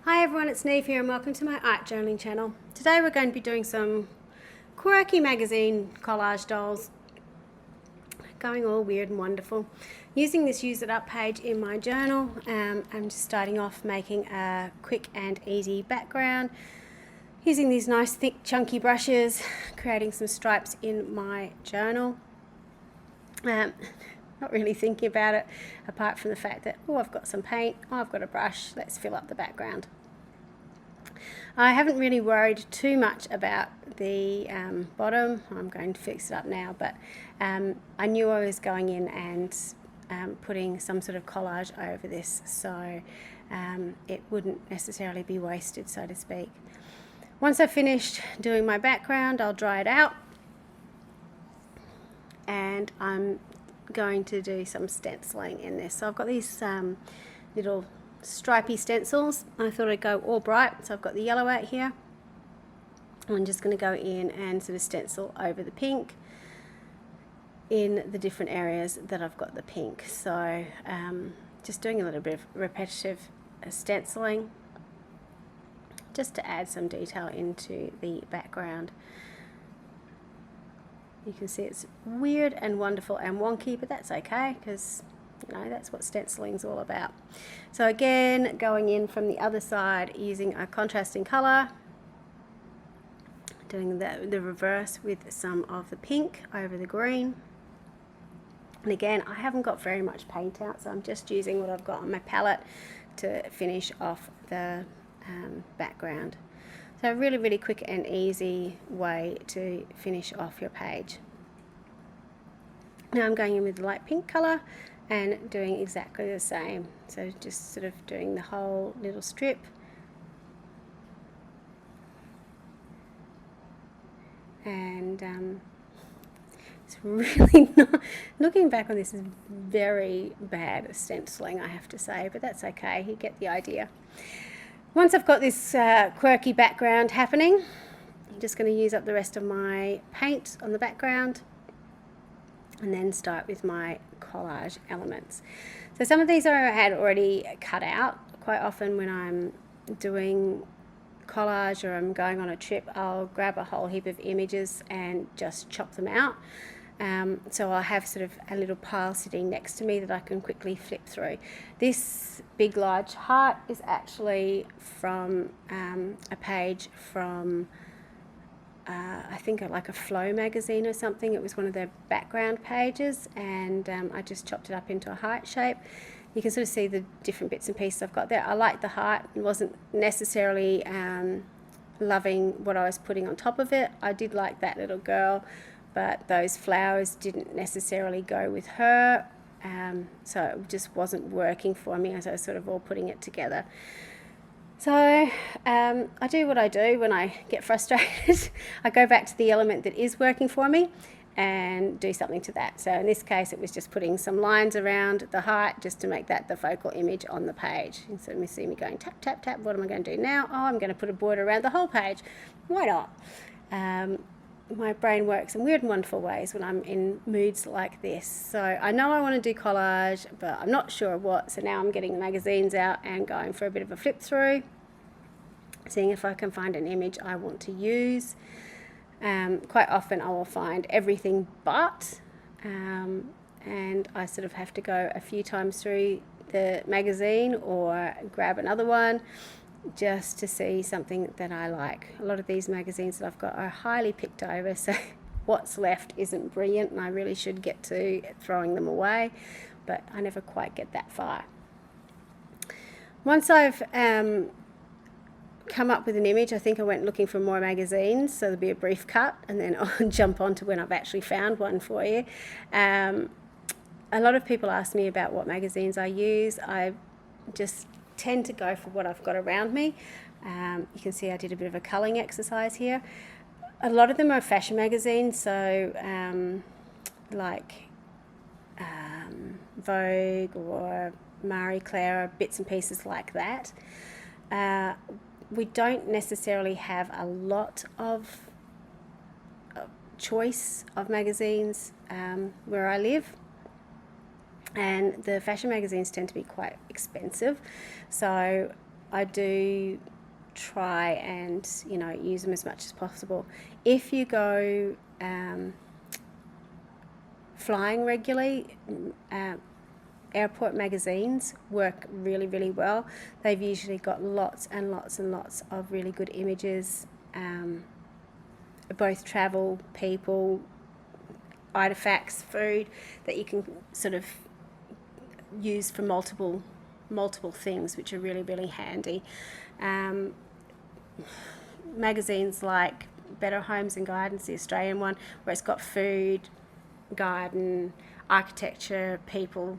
Hi everyone, it's Niamh here and welcome to my art journaling channel. Today we're going to be doing some quirky magazine collage dolls, going all weird and wonderful. Using this use it up page in my journal, I'm just starting off making a quick and easy background. Using these nice thick chunky brushes, creating some stripes in my journal. Not really thinking about it apart from the fact that, oh, I've got some paint, oh, I've got a brush, let's fill up the background. I haven't really worried too much about the bottom. I'm going to fix it up now, but I knew I was going in and putting some sort of collage over this, so it wouldn't necessarily be wasted, so to speak. Once I've finished doing my background, I'll dry it out, and I'm going to do some stenciling in this. So I've got these little stripy stencils. I thought I'd go all bright, so I've got the yellow out here. I'm just going to go in and sort of stencil over the pink in the different areas that I've got the pink. So just doing a little bit of repetitive stenciling just to add some detail into the background. You can see it's weird and wonderful and wonky, but that's okay because, you know, that's what stenciling's all about. So again, going in from the other side using a contrasting colour, doing the reverse with some of the pink over the green. And again, I haven't got very much paint out, so I'm just using what I've got on my palette to finish off the background. So a really, really quick and easy way to finish off your page. Now I'm going in with the light pink colour and doing exactly the same. So just sort of doing the whole little strip. And it's really not, looking back on this is very bad stenciling, I have to say, but that's okay, you get the idea. Once I've got this quirky background happening, I'm just going to use up the rest of my paint on the background and then start with my collage elements. So some of these I had already cut out. Quite often when I'm doing collage or I'm going on a trip, I'll grab a whole heap of images and just chop them out. So I'll have sort of a little pile sitting next to me that I can quickly flip through. This big large heart is actually from a page from I think like a Flow magazine or something. It was one of their background pages, and I just chopped it up into a heart shape. You can sort of see the different bits and pieces I've got there. I like the heart. It wasn't necessarily loving what I was putting on top of it. I did like that little girl, but those flowers didn't necessarily go with her, so it just wasn't working for me as I was sort of all putting it together. So I do what I do when I get frustrated. I go back to the element that is working for me and do something to that. So in this case it was just putting some lines around the heart just to make that the focal image on the page. And so you see me going tap, tap, tap. What am I going to do now? Oh, I'm going to put a border around the whole page. Why not? My brain works in weird and wonderful ways when I'm in moods like this. So I know I want to do collage, but I'm not sure what. So now I'm getting the magazines out and going for a bit of a flip through, seeing if I can find an image I want to use. Quite often I will find everything but, and I sort of have to go a few times through the magazine or grab another one just to see something that I like. A lot of these magazines that I've got are highly picked over, so what's left isn't brilliant, and I really should get to throwing them away, but I never quite get that far. Once I've come up with an image, I think I went looking for more magazines, so there'll be a brief cut and then I'll jump on to when I've actually found one for you. A lot of people ask me about what magazines I use. I just tend to go for what I've got around me. You can see I did a bit of a culling exercise here. A lot of them are fashion magazines, so like Vogue or Marie Claire, bits and pieces like that. We don't necessarily have a lot of choice of magazines where I live. and the fashion magazines tend to be quite expensive, so I do try and, you know, use them as much as possible. If you go flying regularly, airport magazines work really, really well. They've usually got lots and lots and lots of really good images, both travel, people, artifacts, food, that you can sort of use for multiple things, which are really, really handy. Magazines like Better Homes and Gardens, the Australian one, where it's got food, garden, architecture, people,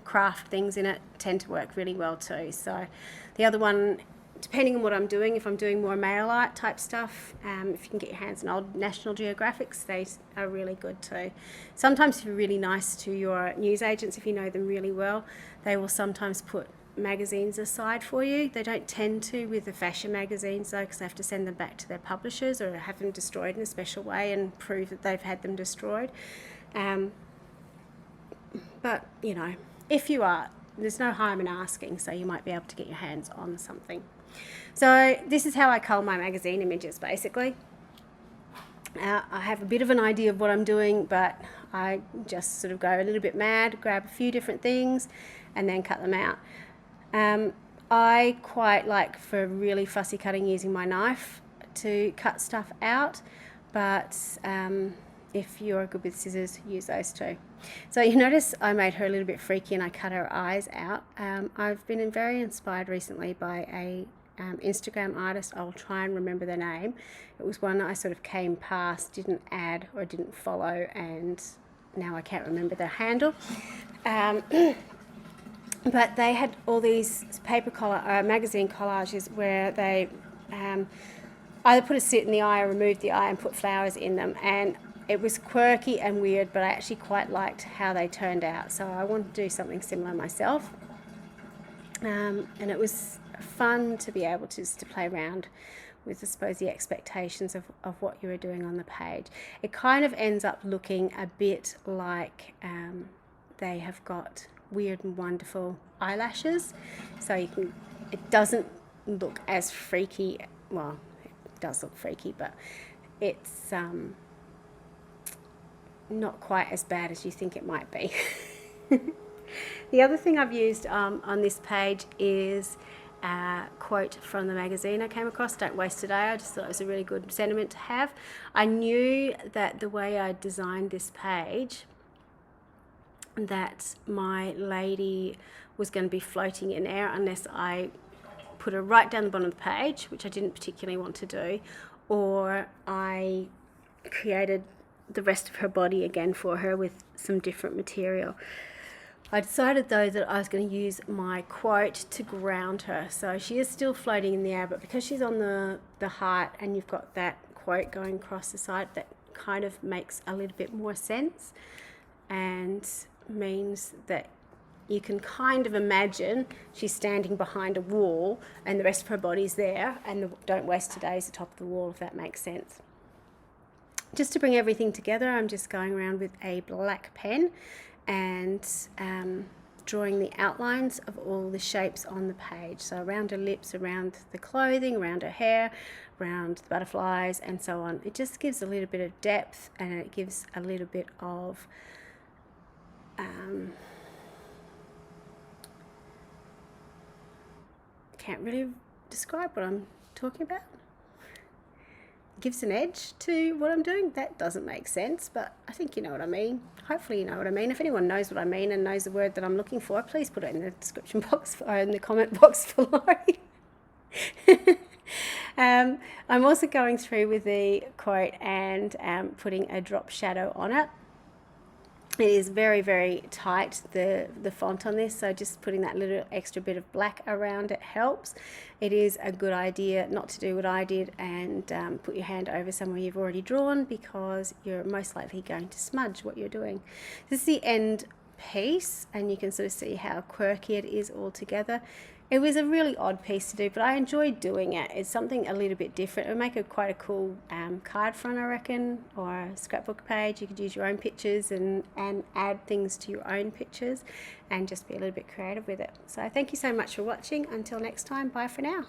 craft things in it, tend to work really well too. So the other one, depending on what I'm doing, if I'm doing more mail art type stuff, if you can get your hands on old National Geographics, they are really good too. Sometimes if you're really nice to your newsagents, if you know them really well, they will sometimes put magazines aside for you. They don't tend to with the fashion magazines though, because they have to send them back to their publishers or have them destroyed in a special way and prove that they've had them destroyed. But, you know, if you are, there's no harm in asking, so you might be able to get your hands on something. So this is how I cull my magazine images, basically. I have a bit of an idea of what I'm doing, but I just sort of go a little bit mad, grab a few different things, and then cut them out. I quite like, for really fussy cutting, using my knife to cut stuff out, but if you're good with scissors, use those too. So you notice I made her a little bit freaky and I cut her eyes out. I've been very inspired recently by a Instagram artist. I'll try and remember the name. It was one I sort of came past, didn't add or didn't follow, and now I can't remember the handle. But they had all these magazine collages where they either put a slit in the eye or removed the eye and put flowers in them, and it was quirky and weird, but I actually quite liked how they turned out, so I wanted to do something similar myself. And it was fun to be able to play around with, I suppose, the expectations of what you were doing on the page. It kind of ends up looking a bit like they have got weird and wonderful eyelashes, so it doesn't look as freaky. Well, it does look freaky, but it's not quite as bad as you think it might be. The other thing I've used on this page is a quote from the magazine I came across, "Don't waste a day." I just thought it was a really good sentiment to have. I knew that the way I designed this page, that my lady was going to be floating in air unless I put her right down the bottom of the page, which I didn't particularly want to do, or I created the rest of her body again for her with some different material. I decided though that I was going to use my quote to ground her. So she is still floating in the air, but because she's on the heart and you've got that quote going across the side, that kind of makes a little bit more sense and means that you can kind of imagine she's standing behind a wall and the rest of her body's there, and the "don't waste a day" is the top of the wall, if that makes sense. Just to bring everything together, I'm just going around with a black pen and drawing the outlines of all the shapes on the page. So around her lips, around the clothing, around her hair, around the butterflies, and so on. It just gives a little bit of depth, and it gives a little bit of can't really describe what I'm talking about. Gives an edge to what I'm doing. That doesn't make sense, but I think you know what I mean. Hopefully you know what I mean. If anyone knows what I mean and knows the word that I'm looking for, please put it in the description box or in the comment box below. I'm also going through with the quote and putting a drop shadow on it. It is very, very tight, the font on this, so just putting that little extra bit of black around it helps. It is a good idea not to do what I did and put your hand over somewhere you've already drawn, because you're most likely going to smudge what you're doing. This is the end piece, and you can sort of see how quirky it is all together. It was a really odd piece to do, but I enjoyed doing it. It's something a little bit different. It would make quite a cool card front, I reckon, or a scrapbook page. You could use your own pictures and add things to your own pictures and just be a little bit creative with it. So thank you so much for watching. Until next time, bye for now.